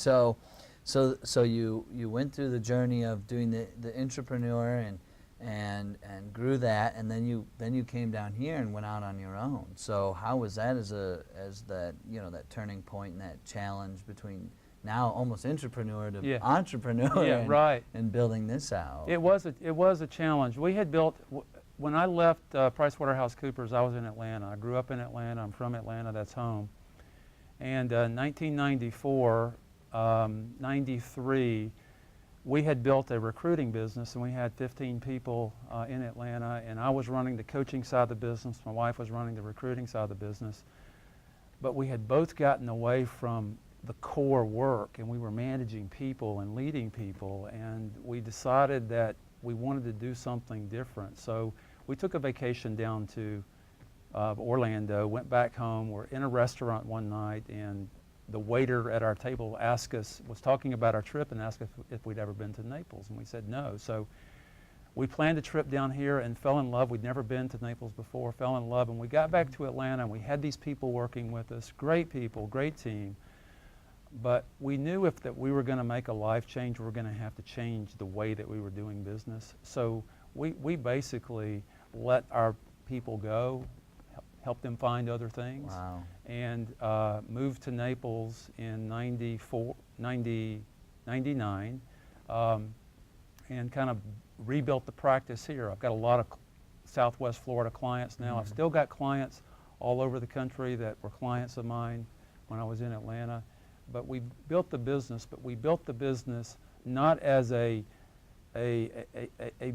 So you went through the journey of doing the Intrepreneur and grew that, and then you came down here and went out on your own. So how was that as that, you know, that turning point and that challenge between now almost Intrepreneur to entrepreneur and building this out? It was a challenge. We had built, when I left PricewaterhouseCoopers, I was in Atlanta. I grew up in Atlanta. I'm from Atlanta. That's home. And 1994, 93, we had built a recruiting business, and we had 15 people in Atlanta, and I was running the coaching side of the business. My wife was running the recruiting side of the business. But we had both gotten away from the core work, and we were managing people and leading people, and we decided that we wanted to do something different. So we took a vacation down to Orlando, went back home. We're in a restaurant one night, and the waiter at our table was talking about our trip and asked if we'd ever been to Naples, and we said no. So we planned a trip down here and fell in love. We'd never been to Naples before, fell in love, and we got back to Atlanta, and we had these people working with us, great people, great team. But we knew if that we were going to make a life change, we were going to have to change the way that we were doing business. So we basically let our people go, help them find other things, and moved to Naples in 99, and kind of rebuilt the practice here. I've got a lot of Southwest Florida clients now. I've still got clients all over the country that were clients of mine when I was in Atlanta. But we built the business, not as a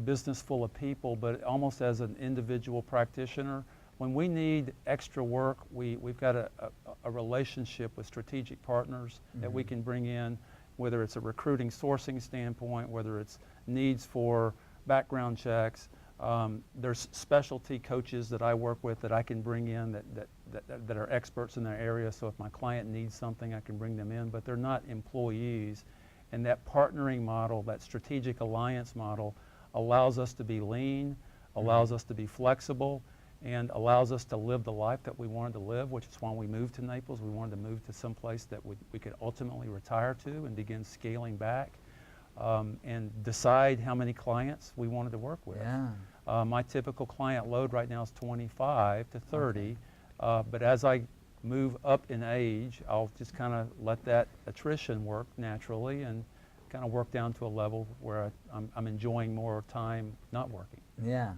business full of people, but almost as an individual practitioner. When we need extra work, we've got a relationship with strategic partners that we can bring in, whether it's a recruiting sourcing standpoint, whether it's needs for background checks. There's specialty coaches that I work with that I can bring in that are experts in their area. So if my client needs something, I can bring them in, but they're not employees. And that partnering model, that strategic alliance model, allows us to be lean, allows us to be flexible, and allows us to live the life that we wanted to live, which is why we moved to Naples. We wanted to move to some place that we could ultimately retire to and begin scaling back, and decide how many clients we wanted to work with. My typical client load right now is 25 to 30, but as I move up in age, I'll just kind of let that attrition work naturally and kind of work down to a level where I'm enjoying more time not working. Yeah,